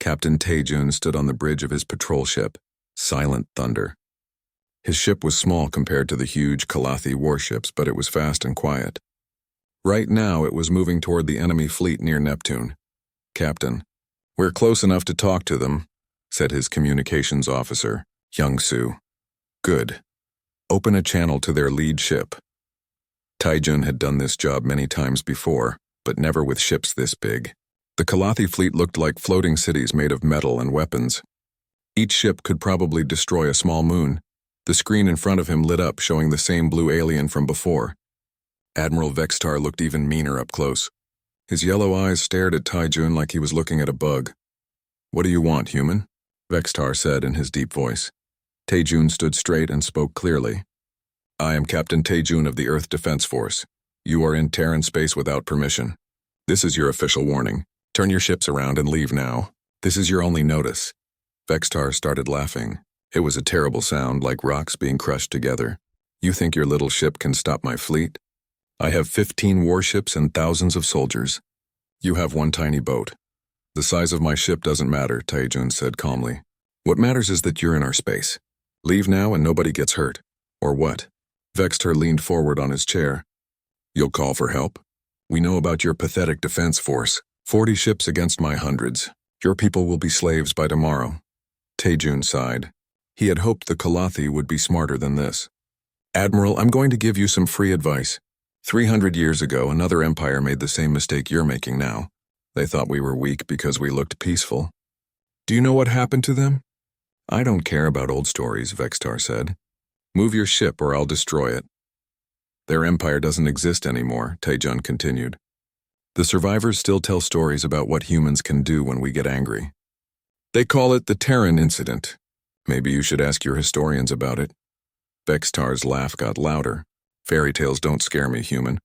Captain Taejun stood on the bridge of his patrol ship, Silent Thunder. His ship was small compared to the huge Kalathi warships, but it was fast and quiet. Right now, it was moving toward the enemy fleet near Neptune. "Captain, we're close enough to talk to them," said his communications officer, Young-soo. "Good. Open a channel to their lead ship." Taejun had done this job many times before, but never with ships this big. The Kalathi fleet looked like floating cities made of metal and weapons. Each ship could probably destroy a small moon. The screen in front of him lit up, showing the same blue alien from before. Admiral Vextar looked even meaner up close. His yellow eyes stared at Taejun like he was looking at a bug. "What do you want, human?" Vextar said in his deep voice. Taejun stood straight and spoke clearly. "I am Captain Taejun of the Earth Defense Force. You are in Terran space without permission. This is your official warning. Turn your ships around and leave now. This is your only notice." Vextar started laughing. It was a terrible sound, like rocks being crushed together. "You think your little ship can stop my fleet? I have 15 warships and thousands of soldiers. You have one tiny boat. The size of my ship doesn't matter," Taejun said calmly. "What matters is that you're in our space. Leave now and nobody gets hurt. Or what?" Vextar leaned forward on his chair. "You'll call for help? We know about your pathetic defense force. 40 ships against my hundreds. Your people will be slaves by tomorrow." Taejun sighed. He had hoped the Kalathi would be smarter than this. "Admiral, I'm going to give you some free advice. 300 years ago, another empire made the same mistake you're making now. They thought we were weak because we looked peaceful. Do you know what happened to them?" "I don't care about old stories," Vextar said. "Move your ship or I'll destroy it." "Their empire doesn't exist anymore," Taejun continued. "The survivors still tell stories about what humans can do when we get angry. They call it the Terran incident. Maybe you should ask your historians about it." Vextar's laugh got louder. "Fairy tales don't scare me, human.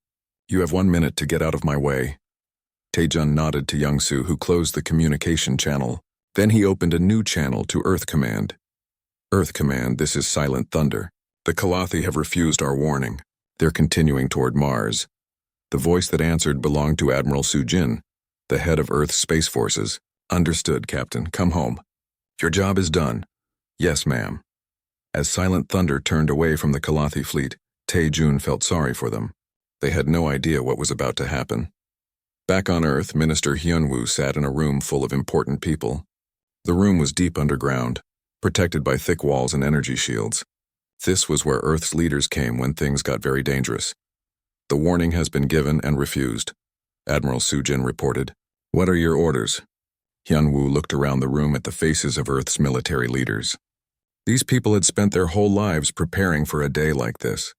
You have 1 minute to get out of my way." Taejun nodded to Young-soo, who closed the communication channel. Then he opened a new channel to Earth Command. "Earth Command, this is Silent Thunder. The Kalathi have refused our warning. They're continuing toward Mars." The voice that answered belonged to Admiral Soo-jin, the head of Earth's Space Forces. "Understood, Captain. Come home. Your job is done." "Yes, ma'am." As Silent Thunder turned away from the Kalathi fleet, Taejun felt sorry for them. They had no idea what was about to happen. Back on Earth, Minister Hyunwoo sat in a room full of important people. The room was deep underground, protected by thick walls and energy shields. This was where Earth's leaders came when things got very dangerous. "The warning has been given and refused," Admiral Soo-jin reported. "What are your orders?" Hyunwoo looked around the room at the faces of Earth's military leaders. These people had spent their whole lives preparing for a day like this.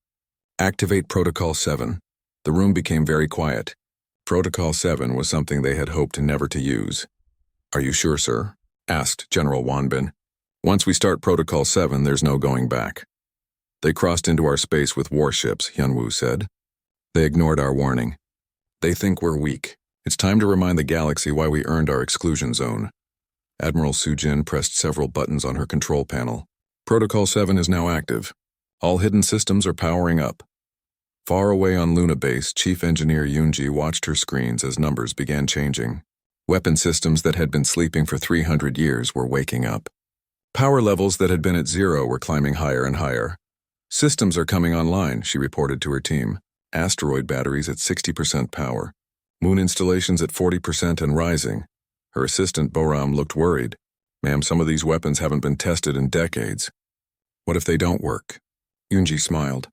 "Activate Protocol 7. The room became very quiet. Protocol 7 was something they had hoped never to use. "Are you sure, sir?" asked General Wanbin. "Once we start Protocol 7, there's no going back." "They crossed into our space with warships," Hyunwoo said. "They ignored our warning. They think we're weak. It's time to remind the galaxy why we earned our exclusion zone." Admiral Soo-jin pressed several buttons on her control panel. "Protocol 7 is now active. All hidden systems are powering up." Far away on Luna Base, Chief Engineer Yoonji watched her screens as numbers began changing. Weapon systems that had been sleeping for 300 years were waking up. Power levels that had been at 0 were climbing higher and higher. "Systems are coming online," she reported to her team. "Asteroid batteries at 60% power. Moon installations at 40% and rising." Her assistant Boram looked worried. "Ma'am, some of these weapons haven't been tested in decades." "What if they don't work?" Yoonji smiled.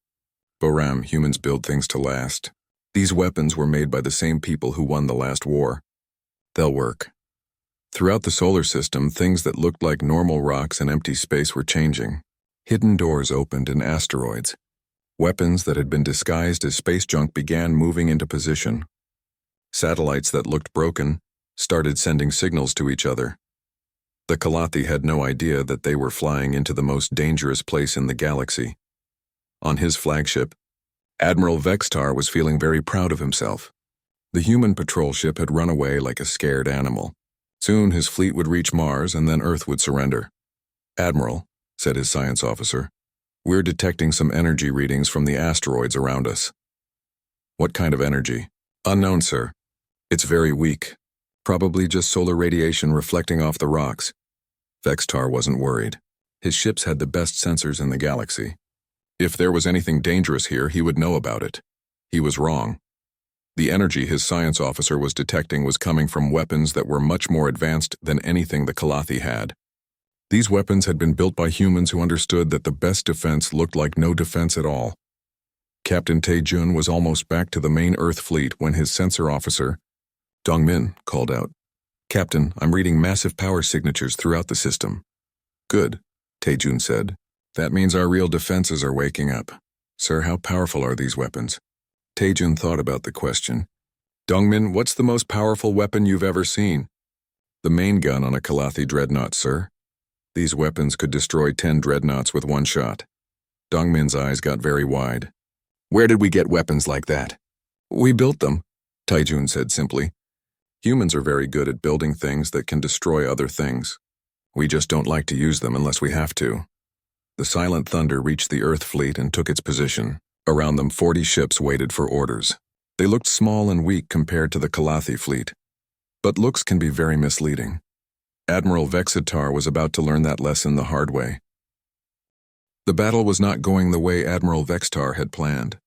"Boram, humans build things to last. These weapons were made by the same people who won the last war. They'll work." Throughout the solar system, things that looked like normal rocks and empty space were changing. Hidden doors opened in asteroids. Weapons that had been disguised as space junk began moving into position. Satellites that looked broken started sending signals to each other. The Kalathi had no idea that they were flying into the most dangerous place in the galaxy. On his flagship, Admiral Vextar was feeling very proud of himself. The human patrol ship had run away like a scared animal. Soon his fleet would reach Mars and then Earth would surrender. "Admiral," said his science officer, "we're detecting some energy readings from the asteroids around us." "What kind of energy?" "Unknown, sir. It's very weak. Probably just solar radiation reflecting off the rocks. Vextar wasn't worried. His ships had the best sensors in the galaxy. If there was anything dangerous here, he would know about it. He was wrong. The energy his science officer was detecting was coming from weapons that were much more advanced than anything the Kalathi had. These weapons had been built by humans who understood that the best defense looked like no defense at all. Captain Tae-jun was almost back to the main Earth fleet when his sensor officer, Dongmin, called out, "Captain, I'm reading massive power signatures throughout the system." "Good," Tae-jun said. "That means our real defenses are waking up." "Sir, how powerful are these weapons?" Tae-jun thought about the question. "Dongmin, what's the most powerful weapon you've ever seen?" "The main gun on a Kalathi dreadnought, sir. These weapons could destroy 10 dreadnoughts with one shot." Dongmin's eyes got very wide. "Where did we get weapons like that?" "We built them," Tae-jun said simply. "Humans are very good at building things that can destroy other things. We just don't like to use them unless we have to." The silent thunder reached the Earth fleet and took its position. Around them 40 ships waited for orders. They looked small and weak compared to the Kalathi fleet. But looks can be very misleading. Admiral Vexitar was about to learn that lesson the hard way. The battle was not going the way Admiral Vexitar had planned.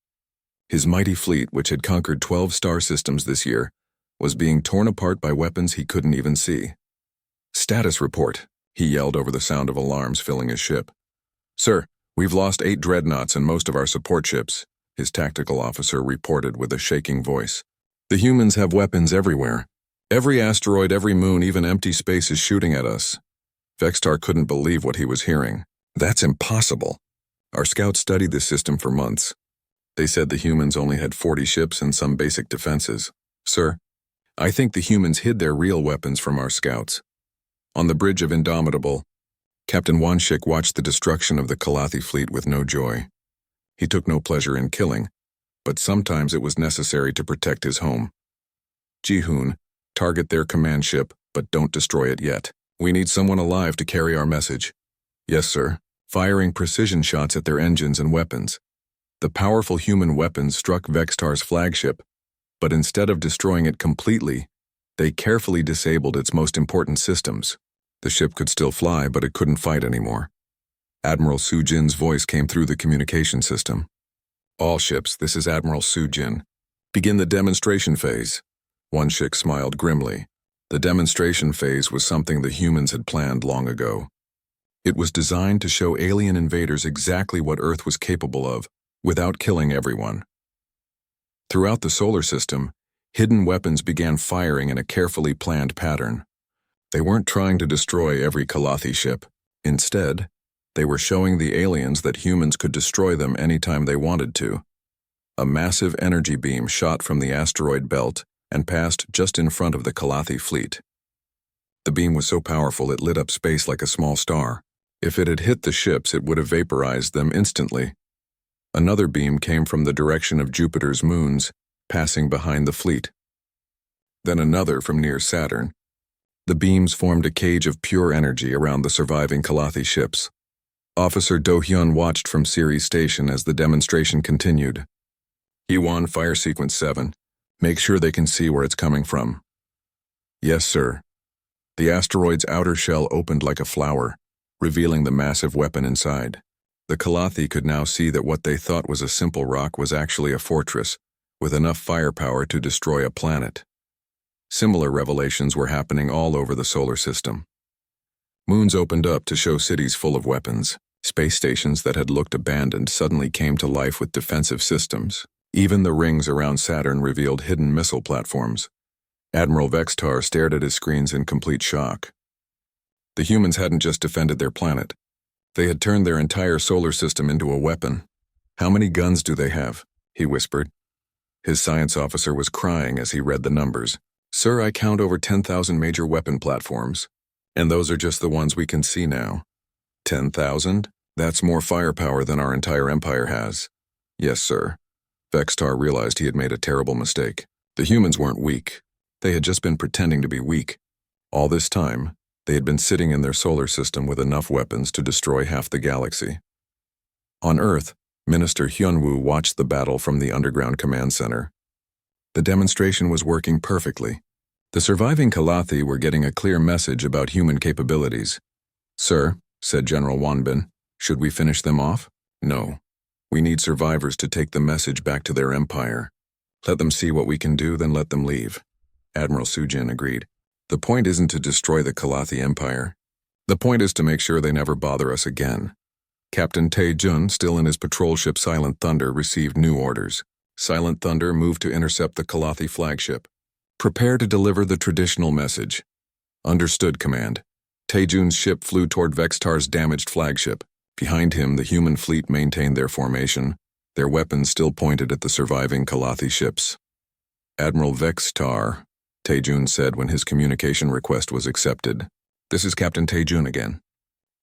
His mighty fleet, which had conquered 12 star systems this year, was being torn apart by weapons he couldn't even see. "Status report," he yelled over the sound of alarms filling his ship. "Sir, we've lost 8 dreadnoughts and most of our support ships," his tactical officer reported with a shaking voice. "The humans have weapons everywhere. Every asteroid, every moon, even empty space is shooting at us." Vexitar couldn't believe what he was hearing. "That's impossible. Our scouts studied this system for months. They said the humans only had 40 ships and some basic defenses. Sir, I think the humans hid their real weapons from our scouts." On the bridge of Indomitable, Captain Wanshik watched the destruction of the Kalathi fleet with no joy. He took no pleasure in killing, but sometimes it was necessary to protect his home. "Ji-hoon, target their command ship, but don't destroy it yet. We need someone alive to carry our message." "Yes, sir," firing precision shots at their engines and weapons. The powerful human weapons struck Vextar's flagship, but instead of destroying it completely, they carefully disabled its most important systems. The ship could still fly, but it couldn't fight anymore. Admiral Sujin's voice came through the communication system. "All ships, this is Admiral Sujin. Begin the demonstration phase." Wanshik smiled grimly. The demonstration phase was something the humans had planned long ago. It was designed to show alien invaders exactly what Earth was capable of, without killing everyone. Throughout the solar system, hidden weapons began firing in a carefully planned pattern. They weren't trying to destroy every Kalathi ship. Instead, they were showing the aliens that humans could destroy them anytime they wanted to. A massive energy beam shot from the asteroid belt and passed just in front of the Kalathi fleet. The beam was so powerful it lit up space like a small star. If it had hit the ships, it would have vaporized them instantly. Another beam came from the direction of Jupiter's moons, passing behind the fleet. Then another from near Saturn. The beams formed a cage of pure energy around the surviving Kalathi ships. Officer Do-hyun watched from Ceres Station as the demonstration continued. "He-1, fire sequence 7. Make sure they can see where it's coming from." "Yes, sir." The asteroid's outer shell opened like a flower, revealing the massive weapon inside. The Kalathi could now see that what they thought was a simple rock was actually a fortress, with enough firepower to destroy a planet. Similar revelations were happening all over the solar system. Moons opened up to show cities full of weapons. Space stations that had looked abandoned suddenly came to life with defensive systems. Even the rings around Saturn revealed hidden missile platforms. Admiral Vextar stared at his screens in complete shock. The humans hadn't just defended their planet. They had turned their entire solar system into a weapon. "How many guns do they have?" he whispered. His science officer was crying as he read the numbers. "Sir, I count over 10,000 major weapon platforms. And those are just the ones we can see now." 10,000? That's more firepower than our entire empire has." "Yes, sir." Vextar realized he had made a terrible mistake. The humans weren't weak. They had just been pretending to be weak. All this time, they had been sitting in their solar system with enough weapons to destroy half the galaxy. On Earth, Minister Hyunwoo watched the battle from the underground command center. The demonstration was working perfectly. The surviving Kalathi were getting a clear message about human capabilities. "Sir," said General Wanbin, "should we finish them off?" "No. We need survivors to take the message back to their empire. Let them see what we can do, then let them leave." Admiral Sujin agreed. "The point isn't to destroy the Kalathi Empire. The point is to make sure they never bother us again." Captain Tae-jun, still in his patrol ship Silent Thunder, received new orders. Silent Thunder moved to intercept the Kalathi flagship. "Prepare to deliver the traditional message." "Understood, Command." Tae-jun's ship flew toward Vextar's damaged flagship. Behind him, the human fleet maintained their formation, their weapons still pointed at the surviving Kalathi ships. "Admiral Vextar," Tae-jun said when his communication request was accepted. "This is Captain Tae-jun again.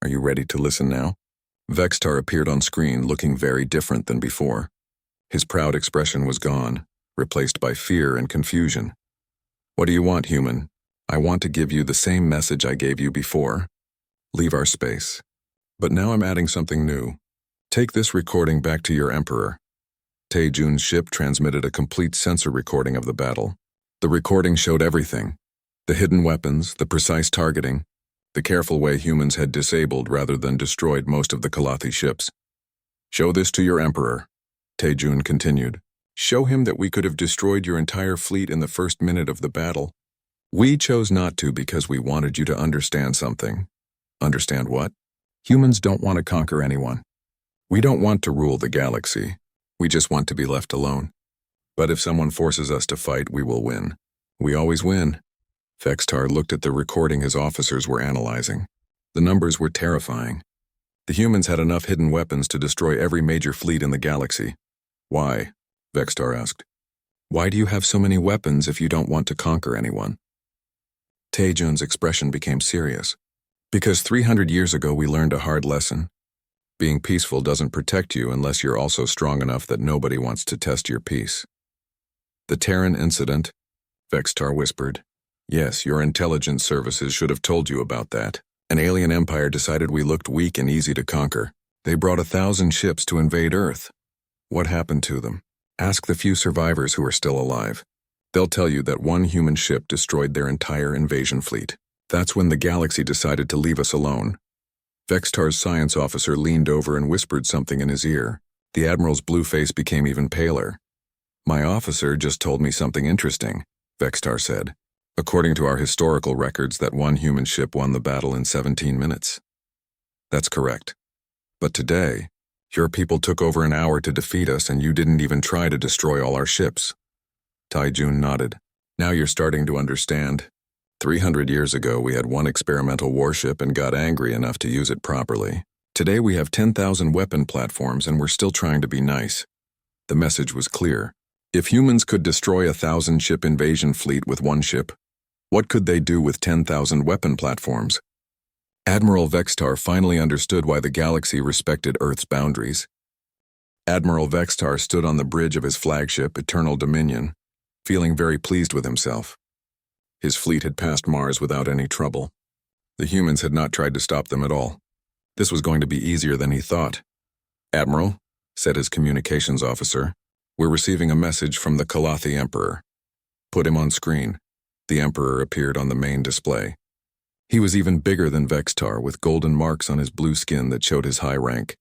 Are you ready to listen now?" Vextar appeared on screen looking very different than before. His proud expression was gone, replaced by fear and confusion. "What do you want, human?" "I want to give you the same message I gave you before. Leave our space. But now I'm adding something new. Take this recording back to your Emperor." Tae-jun's ship transmitted a complete sensor recording of the battle. The recording showed everything: the hidden weapons, the precise targeting, the careful way humans had disabled rather than destroyed most of the Kalathi ships. "Show this to your Emperor," Tae-jun continued. "Show him that we could have destroyed your entire fleet in the first minute of the battle. We chose not to because we wanted you to understand something." "Understand what?" "Humans don't want to conquer anyone. We don't want to rule the galaxy. We just want to be left alone. But if someone forces us to fight, we will win. We always win." Vextar looked at the recording his officers were analyzing. The numbers were terrifying. The humans had enough hidden weapons to destroy every major fleet in the galaxy. "Why?" Vextar asked. "Why do you have so many weapons if you don't want to conquer anyone?" Tae-jun's expression became serious. "Because 300 years ago we learned a hard lesson. Being peaceful doesn't protect you unless you're also strong enough that nobody wants to test your peace." "The Terran incident," Vextar whispered. "Yes, your intelligence services should have told you about that. An alien empire decided we looked weak and easy to conquer. They brought 1,000 ships to invade Earth. What happened to them? Ask the few survivors who are still alive. They'll tell you that one human ship destroyed their entire invasion fleet. That's when the galaxy decided to leave us alone." Vextar's science officer leaned over and whispered something in his ear. The Admiral's blue face became even paler. "My officer just told me something interesting," Vextar said. "According to our historical records, that one human ship won the battle in 17 minutes. "That's correct. But today, your people took over an hour to defeat us and you didn't even try to destroy all our ships." Tae-jun nodded. "Now you're starting to understand. 300 years ago, we had one experimental warship and got angry enough to use it properly. Today we have 10,000 weapon platforms and we're still trying to be nice." The message was clear. If humans could destroy 1,000-ship invasion fleet with one ship, what could they do with 10,000 weapon platforms? Admiral Vextar finally understood why the galaxy respected Earth's boundaries. Admiral Vextar stood on the bridge of his flagship, Eternal Dominion, feeling very pleased with himself. His fleet had passed Mars without any trouble. The humans had not tried to stop them at all. This was going to be easier than he thought. "Admiral," said his communications officer, "we're receiving a message from the Kalathi Emperor." "Put him on screen." The Emperor appeared on the main display. He was even bigger than Vextar, with golden marks on his blue skin that showed his high rank.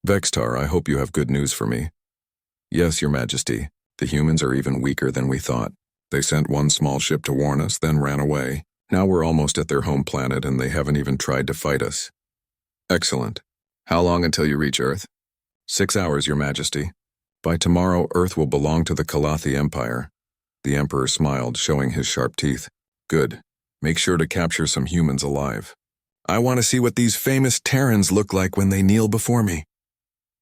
"Vextar, I hope you have good news for me." "Yes, Your Majesty. The humans are even weaker than we thought. They sent one small ship to warn us, then ran away. Now we're almost at their home planet and they haven't even tried to fight us." "Excellent. How long until you reach Earth?" 6 hours, Your Majesty. By tomorrow, Earth will belong to the Kalathi Empire." The Emperor smiled, showing his sharp teeth. "Good. Make sure to capture some humans alive. I want to see what these famous Terrans look like when they kneel before me."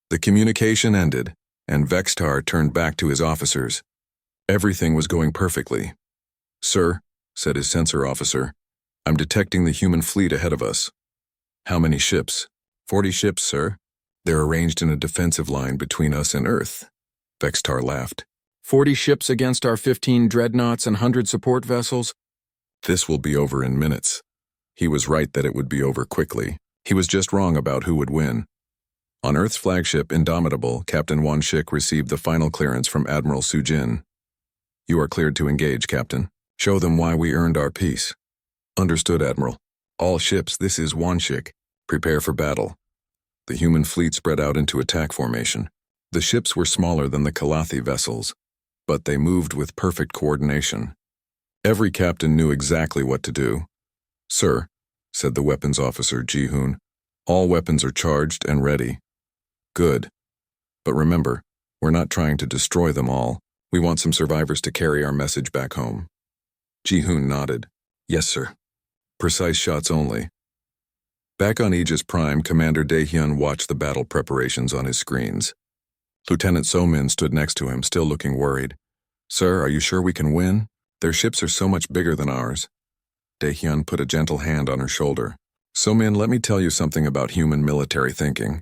The communication ended, and Vextar turned back to his officers. Everything was going perfectly. "Sir," said his sensor officer, "I'm detecting the human fleet ahead of us." "How many ships?" 40 ships, sir. They're arranged in a defensive line between us and Earth." Vextar laughed. 40 ships against our 15 dreadnoughts and 100 support vessels? This will be over in minutes." He was right that it would be over quickly. He was just wrong about who would win. On Earth's flagship Indomitable, Captain Wanshik received the final clearance from Admiral Sujin. "You are cleared to engage, Captain." Show them why we earned our peace. Understood, Admiral. All ships, this is Wanshik. Prepare for battle. The human fleet spread out into attack formation. The ships were smaller than the Kalathi vessels, but they moved with perfect coordination. Every captain knew exactly what to do. Sir, said the weapons officer Ji-hoon, all weapons are charged and ready. Good. But remember, we're not trying to destroy them all. We want some survivors to carry our message back home. Ji-hoon nodded. Yes, sir. Precise shots only. Back on Aegis Prime, Commander Dae-hyun watched the battle preparations on his screens. Lieutenant So-min stood next to him, still looking worried. Sir, are you sure we can win? Their ships are so much bigger than ours. Dae-hyun put a gentle hand on her shoulder. So-min, let me tell you something about human military thinking.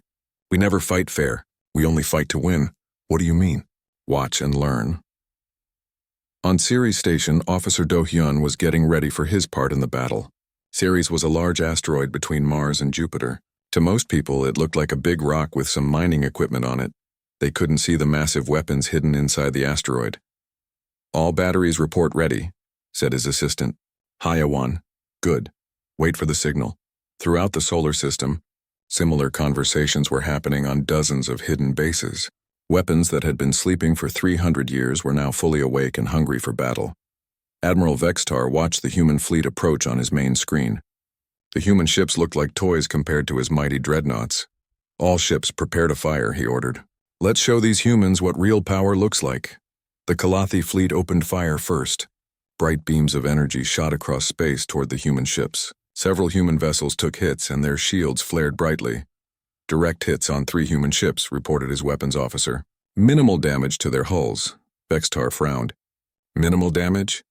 We never fight fair. We only fight to win. What do you mean? Watch and learn. On Ceres Station, Officer Do-hyun was getting ready for his part in the battle. Ceres was a large asteroid between Mars and Jupiter. To most people, it looked like a big rock with some mining equipment on it. They couldn't see the massive weapons hidden inside the asteroid. All batteries report ready, said his assistant. Haya-1. Good. Wait for the signal. Throughout the solar system, similar conversations were happening on dozens of hidden bases. Weapons that had been sleeping for 300 years were now fully awake and hungry for battle. Admiral Vextar watched the human fleet approach on his main screen. The human ships looked like toys compared to his mighty dreadnoughts. All ships prepare to fire, he ordered. Let's show these humans what real power looks like. The Kalathi fleet opened fire first. Bright beams of energy shot across space toward the human ships. Several human vessels took hits and their shields flared brightly. Direct hits on 3 human ships, reported his weapons officer. Minimal damage to their hulls. Vextar frowned. Minimal damage?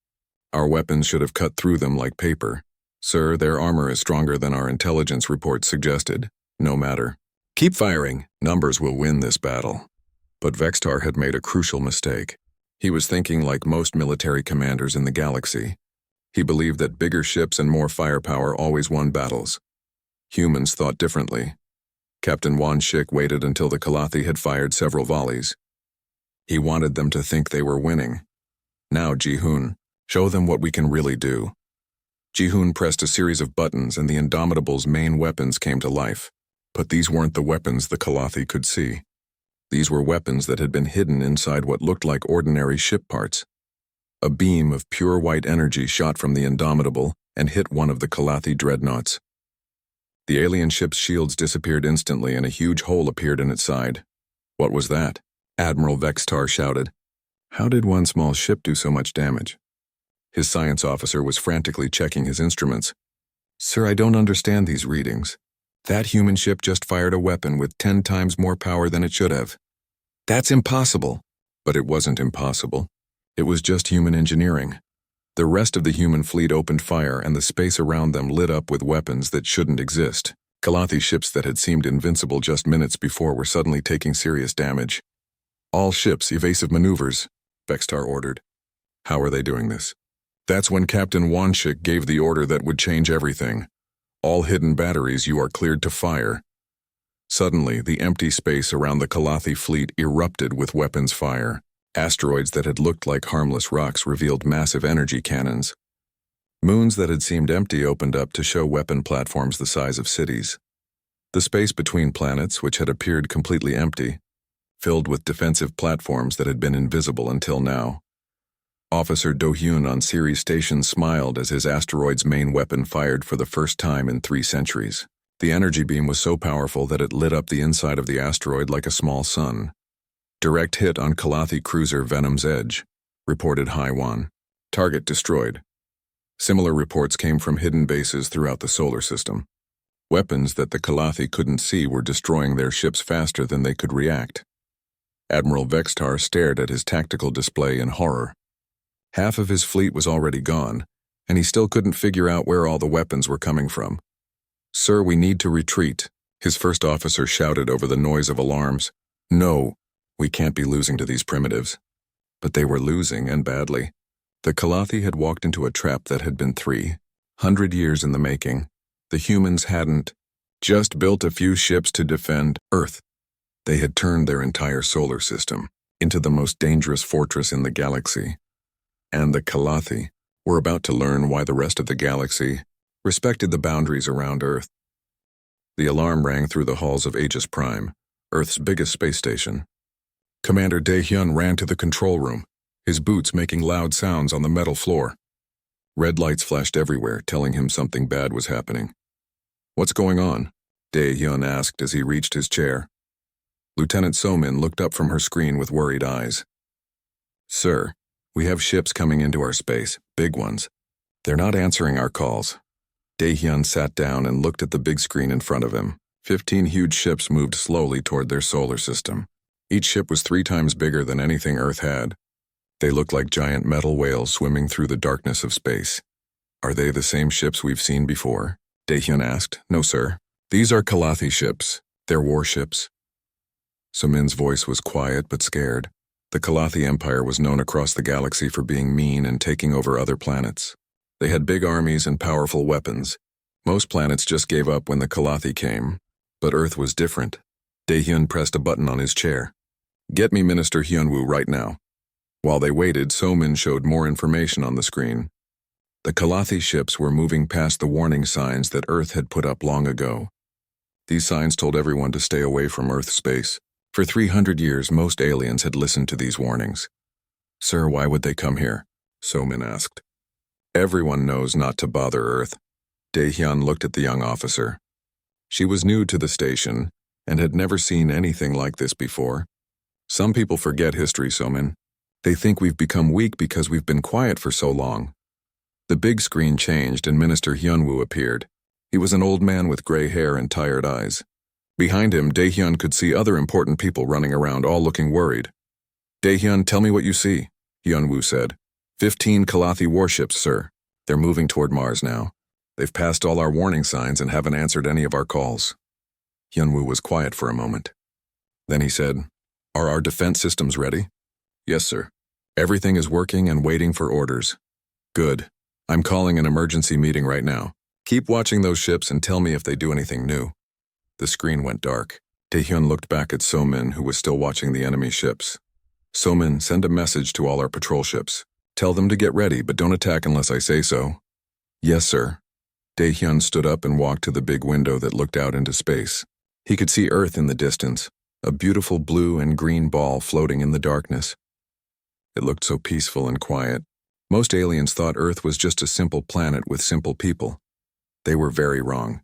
Our weapons should have cut through them like paper. Sir, their armor is stronger than our intelligence report suggested. No matter. Keep firing. Numbers will win this battle. But Vextar had made a crucial mistake. He was thinking like most military commanders in the galaxy. He believed that bigger ships and more firepower always won battles. Humans thought differently. Captain Wanshik waited until the Kalathi had fired several volleys. He wanted them to think they were winning. Now, Ji-hoon, show them what we can really do. Ji-hoon pressed a series of buttons and the Indomitable's main weapons came to life. But these weren't the weapons the Kalathi could see. These were weapons that had been hidden inside what looked like ordinary ship parts. A beam of pure white energy shot from the Indomitable and hit one of the Kalathi dreadnoughts. The alien ship's shields disappeared instantly and a huge hole appeared in its side. What was that? Admiral Vextar shouted. How did one small ship do so much damage? His science officer was frantically checking his instruments. Sir, I don't understand these readings. That human ship just fired a weapon with 10 times more power than it should have. That's impossible. But it wasn't impossible. It was just human engineering. The rest of the human fleet opened fire and the space around them lit up with weapons that shouldn't exist. Kalathi ships that had seemed invincible just minutes before were suddenly taking serious damage. All ships, evasive maneuvers, Vextar ordered. How are they doing this? That's when Captain Wanshik gave the order that would change everything. All hidden batteries, you are cleared to fire. Suddenly, the empty space around the Kalathi fleet erupted with weapons fire. Asteroids that had looked like harmless rocks revealed massive energy cannons. Moons that had seemed empty opened up to show weapon platforms the size of cities. The space between planets, which had appeared completely empty, filled with defensive platforms that had been invisible until now. Officer Do-hyun on Ceres Station smiled as his asteroid's main weapon fired for the first time in 3 centuries. The energy beam was so powerful that it lit up the inside of the asteroid like a small sun. Direct hit on Kalathi cruiser Venom's Edge, reported Haiwan. Target destroyed. Similar reports came from hidden bases throughout the solar system. Weapons that the Kalathi couldn't see were destroying their ships faster than they could react. Admiral Vextar stared at his tactical display in horror. Half of his fleet was already gone, and he still couldn't figure out where all the weapons were coming from. Sir, we need to retreat, his first officer shouted over the noise of alarms. No, we can't be losing to these primitives. But they were losing, and badly. The Kalathi had walked into a trap that had been 300 years in the making. The humans hadn't just built a few ships to defend Earth. They had turned their entire solar system into the most dangerous fortress in the galaxy. And the Kalathi, We're about to learn why the rest of the galaxy respected the boundaries around Earth. The alarm rang through the halls of Aegis Prime, Earth's biggest space station. Commander Dae-hyun ran to the control room, his boots making loud sounds on the metal floor. Red lights flashed everywhere, telling him something bad was happening. "What's going on?" Dae-hyun asked as he reached his chair. Lieutenant So-min looked up from her screen with worried eyes. "Sir, we have ships coming into our space, big ones. They're not answering our calls." Dae-hyun sat down and looked at the big screen in front of him. 15 huge ships moved slowly toward their solar system. Each ship was 3 times bigger than anything Earth had. They looked like giant metal whales swimming through the darkness of space. "Are they the same ships we've seen before?" Dae-hyun asked. "No, sir. These are Kalathi ships. They're warships." So-min's voice was quiet but scared. The Kalathi Empire was known across the galaxy for being mean and taking over other planets. They had big armies and powerful weapons. Most planets just gave up when the Kalathi came, but Earth was different. Dae-hyun pressed a button on his chair. "Get me Minister Hyunwoo right now." While they waited, So-min showed more information on the screen. The Kalathi ships were moving past the warning signs that Earth had put up long ago. These signs told everyone to stay away from Earth space. For 300 years, most aliens had listened to these warnings. "Sir, why would they come here?" So-min asked. "Everyone knows not to bother Earth." Dae-hyun looked at the young officer. She was new to the station and had never seen anything like this before. "Some people forget history, So-min. They think we've become weak because we've been quiet for so long." The big screen changed and Minister Hyunwoo appeared. He was an old man with gray hair and tired eyes. Behind him, Dae-hyun could see other important people running around, all looking worried. "Dae-hyun, tell me what you see," Hyunwoo said. 15 Kalathi warships, sir. They're moving toward Mars now. They've passed all our warning signs and haven't answered any of our calls." Hyunwoo was quiet for a moment. Then he said, "Are our defense systems ready?" "Yes, sir. Everything is working and waiting for orders." "Good. I'm calling an emergency meeting right now. Keep watching those ships and tell me if they do anything new." The screen went dark. Dae-hyun looked back at So-min, who was still watching the enemy ships. "So-min, send a message to all our patrol ships. Tell them to get ready, but don't attack unless I say so." "Yes, sir." Dae-hyun stood up and walked to the big window that looked out into space. He could see Earth in the distance, a beautiful blue and green ball floating in the darkness. It looked so peaceful and quiet. Most aliens thought Earth was just a simple planet with simple people. They were very wrong.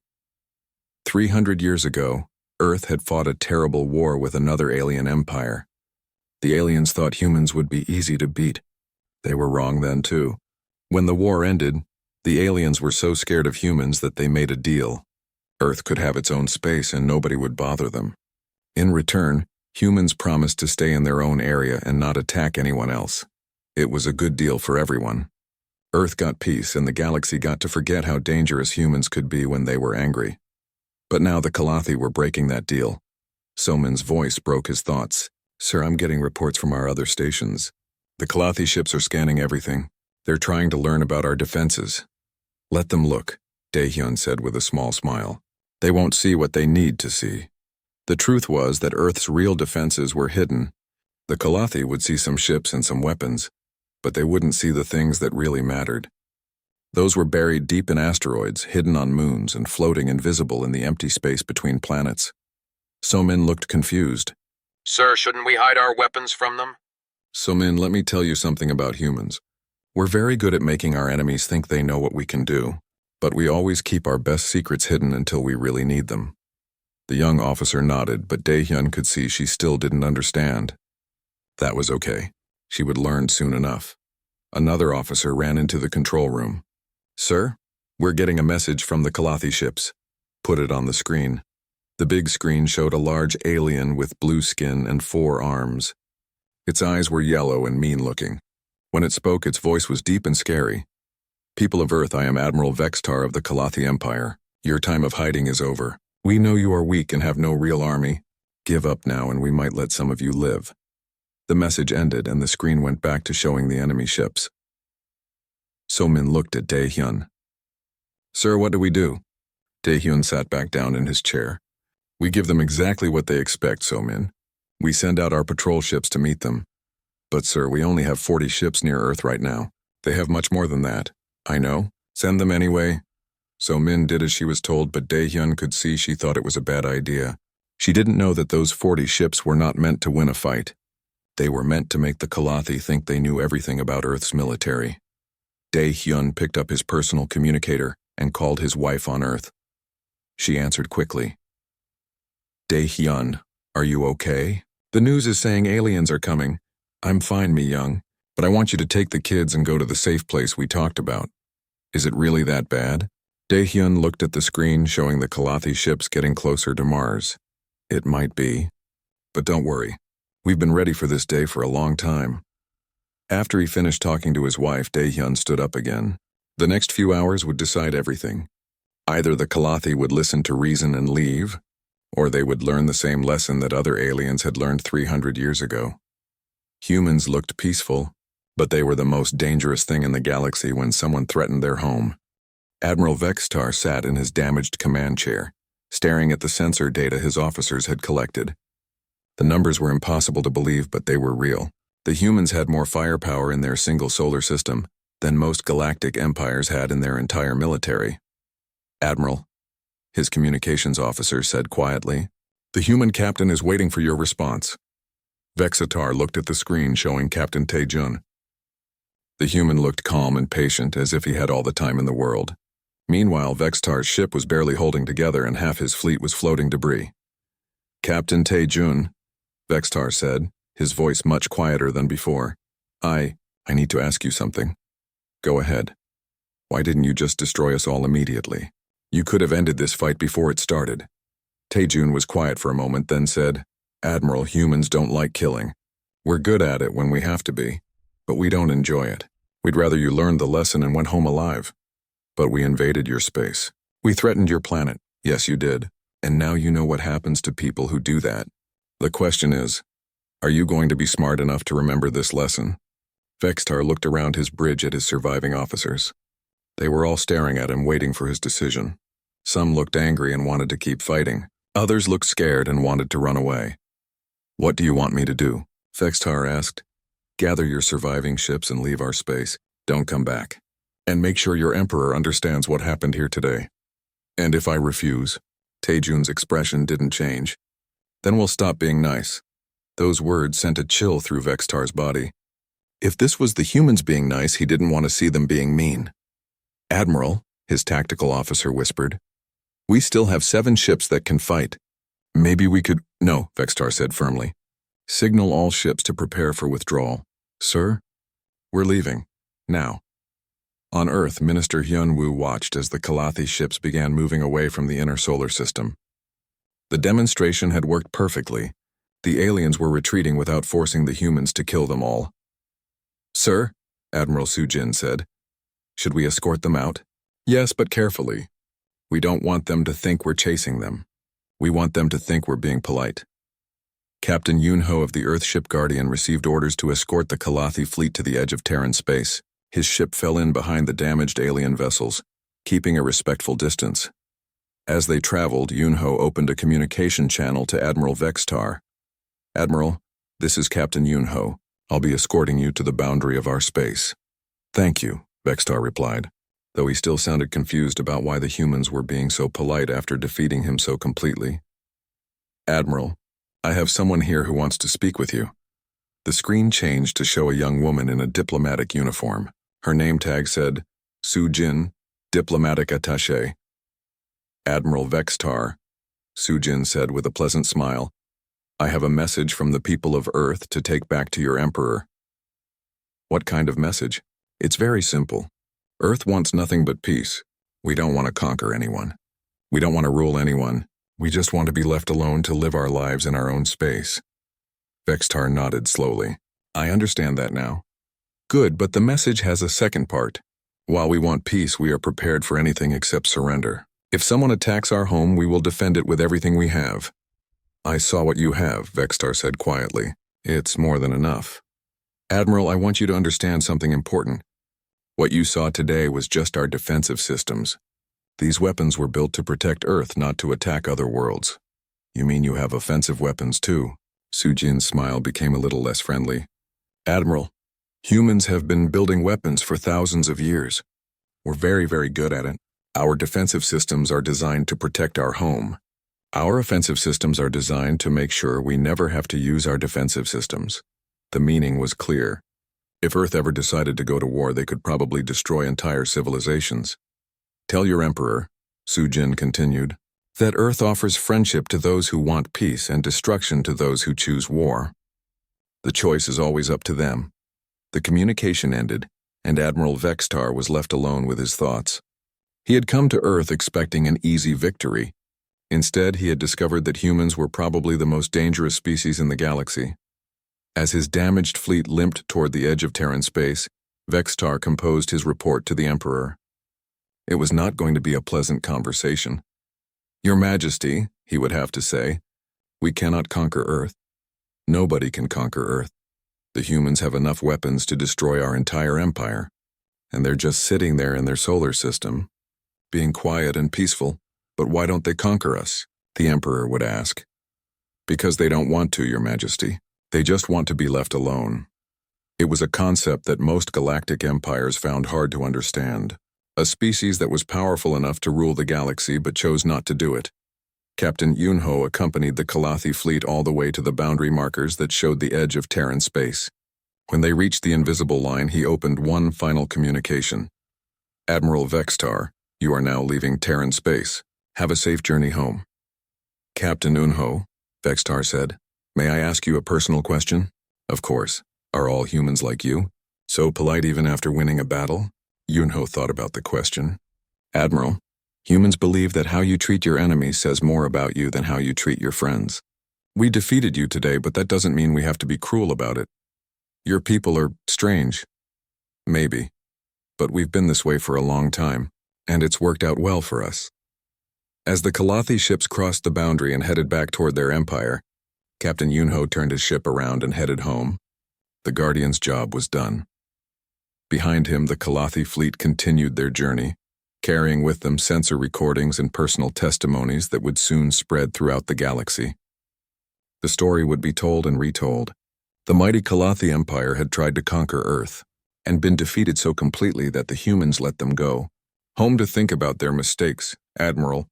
300 years ago, Earth had fought a terrible war with another alien empire. The aliens thought humans would be easy to beat. They were wrong then, too. When the war ended, the aliens were so scared of humans that they made a deal. Earth could have its own space and nobody would bother them. In return, humans promised to stay in their own area and not attack anyone else. It was a good deal for everyone. Earth got peace and the galaxy got to forget how dangerous humans could be when they were angry. But now the Kalathi were breaking that deal. So-min's voice broke his thoughts. "Sir, I'm getting reports from our other stations. The Kalathi ships are scanning everything. They're trying to learn about our defenses." "Let them look," Dae-hyun said with a small smile. "They won't see what they need to see." The truth was that Earth's real defenses were hidden. The Kalathi would see some ships and some weapons, but they wouldn't see the things that really mattered. Those were buried deep in asteroids, hidden on moons, and floating invisible in the empty space between planets. So-min looked confused. "Sir, shouldn't we hide our weapons from them?" "So-min, let me tell you something about humans. We're very good at making our enemies think they know what we can do, but we always keep our best secrets hidden until we really need them." The young officer nodded, but Dae-hyun could see she still didn't understand. That was okay. She would learn soon enough. Another officer ran into the control room. "Sir, we're getting a message from the Kalathi ships." Put it on the screen. The big screen showed a large alien with blue skin and 4 arms. Its eyes were yellow and mean-looking. When it spoke, its voice was deep and scary. "People of Earth, I am Admiral Vextar of the Kalathi Empire. Your time of hiding is over. We know you are weak and have no real army. Give up now and we might let some of you live." The message ended and the screen went back to showing the enemy ships. So-min looked at Dae-hyun. "Sir, what do we do?" Dae-hyun sat back down in his chair. "We give them exactly what they expect, So-min. We send out our patrol ships to meet them. But sir, we only have 40 ships near Earth right now. They have much more than that. I know. Send them anyway. So Min did as she was told, but Dae-hyun could see she thought it was a bad idea. She didn't know that those 40 ships were not meant to win a fight. They were meant to make the Kalathi think they knew everything about Earth's military. Dae-hyun picked up his personal communicator and called his wife on Earth. She answered quickly. Dae-hyun, are you okay? The news is saying aliens are coming. I'm fine, Mi-young, but I want you to take the kids and go to the safe place we talked about. Is it really that bad? Dae-hyun looked at the screen showing the Kalathi ships getting closer to Mars. It might be. But don't worry. We've been ready for this day for a long time. After he finished talking to his wife, Dae-hyun stood up again. The next few hours would decide everything. Either the Kalathi would listen to reason and leave, or they would learn the same lesson that other aliens had learned 300 years ago. Humans looked peaceful, but they were the most dangerous thing in the galaxy when someone threatened their home. Admiral Vextar sat in his damaged command chair, staring at the sensor data his officers had collected. The numbers were impossible to believe, but they were real. The humans had more firepower in their single solar system than most galactic empires had in their entire military. Admiral, his communications officer said quietly, the human captain is waiting for your response. Vexatar looked at the screen showing Captain Tae-jun. The human looked calm and patient, as if he had all the time in the world. Meanwhile, Vextar's ship was barely holding together and half his fleet was floating debris. Captain Tae-jun, Vextar said, his voice much quieter than before. I need to ask you something. Go ahead. Why didn't you just destroy us all immediately? You could have ended this fight before it started. Tae-jun was quiet for a moment, then said, Admiral, humans don't like killing. We're good at it when we have to be, but we don't enjoy it. We'd rather you learned the lesson and went home alive. But we invaded your space. We threatened your planet. Yes, you did. And now you know what happens to people who do that. The question is, are you going to be smart enough to remember this lesson? Vextar looked around his bridge at his surviving officers. They were all staring at him, waiting for his decision. Some looked angry and wanted to keep fighting. Others looked scared and wanted to run away. What do you want me to do? Vextar asked. Gather your surviving ships and leave our space. Don't come back. And make sure your emperor understands what happened here today. And if I refuse? Tae-jun's expression didn't change. Then we'll stop being nice. Those words sent a chill through Vextar's body. If this was the humans being nice, he didn't want to see them being mean. Admiral, his tactical officer whispered, we still have 7 ships that can fight. Maybe we could— No, Vextar said firmly. Signal all ships to prepare for withdrawal. Sir? We're leaving. Now. On Earth, Minister Hyun-woo watched as the Kalathi ships began moving away from the inner solar system. The demonstration had worked perfectly. The aliens were retreating without forcing the humans to kill them all. Sir, Admiral Soo-jin said, should we escort them out? Yes, but carefully. We don't want them to think we're chasing them. We want them to think we're being polite. Captain Yoon-ho of the Earthship Guardian received orders to escort the Kalathi fleet to the edge of Terran space. His ship fell in behind the damaged alien vessels, keeping a respectful distance. As they traveled, Yoon-ho opened a communication channel to Admiral Vextar. Admiral, this is Captain Yoon-ho. I'll be escorting you to the boundary of our space. Thank you, Vextar replied, though he still sounded confused about why the humans were being so polite after defeating him so completely. Admiral, I have someone here who wants to speak with you. The screen changed to show a young woman in a diplomatic uniform. Her name tag said, Soo-jin, Diplomatic Attaché. Admiral Vextar, Soo-jin said with a pleasant smile, I have a message from the people of Earth to take back to your emperor. What kind of message? It's very simple. Earth wants nothing but peace. We don't want to conquer anyone. We don't want to rule anyone. We just want to be left alone to live our lives in our own space. Vextar nodded slowly. I understand that now. Good, but the message has a second part. While we want peace, we are prepared for anything except surrender. If someone attacks our home, we will defend it with everything we have. I saw what you have, Vextar said quietly. It's more than enough. Admiral, I want you to understand something important. What you saw today was just our defensive systems. These weapons were built to protect Earth, not to attack other worlds. You mean you have offensive weapons too? Soo-jin's smile became a little less friendly. Admiral, Humans have been building weapons for thousands of years. We're very, very good at it. Our defensive systems are designed to protect our home. Our offensive systems are designed to make sure we never have to use our defensive systems. The meaning was clear. If Earth ever decided to go to war, they could probably destroy entire civilizations. Tell your emperor, Sujin continued, that Earth offers friendship to those who want peace and destruction to those who choose war. The choice is always up to them. The communication ended, and Admiral Vextar was left alone with his thoughts. He had come to Earth expecting an easy victory. Instead, he had discovered that humans were probably the most dangerous species in the galaxy. As his damaged fleet limped toward the edge of Terran space, Vextar composed his report to the Emperor. It was not going to be a pleasant conversation. Your Majesty, he would have to say, we cannot conquer Earth. Nobody can conquer Earth. The humans have enough weapons to destroy our entire empire, and they're just sitting there in their solar system, being quiet and peaceful. But why don't they conquer us? The Emperor would ask. Because they don't want to, Your Majesty. They just want to be left alone. It was a concept that most galactic empires found hard to understand. A species that was powerful enough to rule the galaxy but chose not to do it. Captain Yunho accompanied the Kalathi fleet all the way to the boundary markers that showed the edge of Terran space. When they reached the invisible line, he opened one final communication. Admiral Vextar, you are now leaving Terran space. Have a safe journey home. Captain Yunho, Vextar said, may I ask you a personal question? Of course. Are all humans like you? So polite even after winning a battle? Yunho thought about the question. Admiral, humans believe that how you treat your enemies says more about you than how you treat your friends. We defeated you today, but that doesn't mean we have to be cruel about it. Your people are strange. Maybe. But we've been this way for a long time, and it's worked out well for us. As the Kalathi ships crossed the boundary and headed back toward their empire, Captain Yunho turned his ship around and headed home. The Guardian's job was done. Behind him, the Kalathi fleet continued their journey, carrying with them sensor recordings and personal testimonies that would soon spread throughout the galaxy. The story would be told and retold. The mighty Kalathi Empire had tried to conquer Earth, and been defeated so completely that the humans let them go. Home to think about their mistakes, Admiral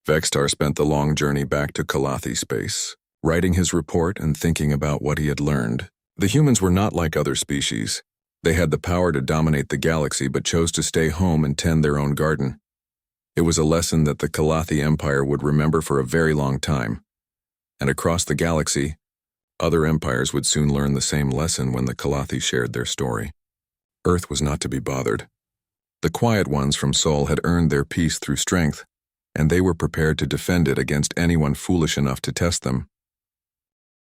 Vextar spent the long journey back to Kalathi space, writing his report and thinking about what he had learned. The humans were not like other species. They had the power to dominate the galaxy but chose to stay home and tend their own garden. It was a lesson that the Kalathi Empire would remember for a very long time. And across the galaxy, other empires would soon learn the same lesson when the Kalathi shared their story. Earth was not to be bothered. The quiet ones from Sol had earned their peace through strength, and they were prepared to defend it against anyone foolish enough to test them.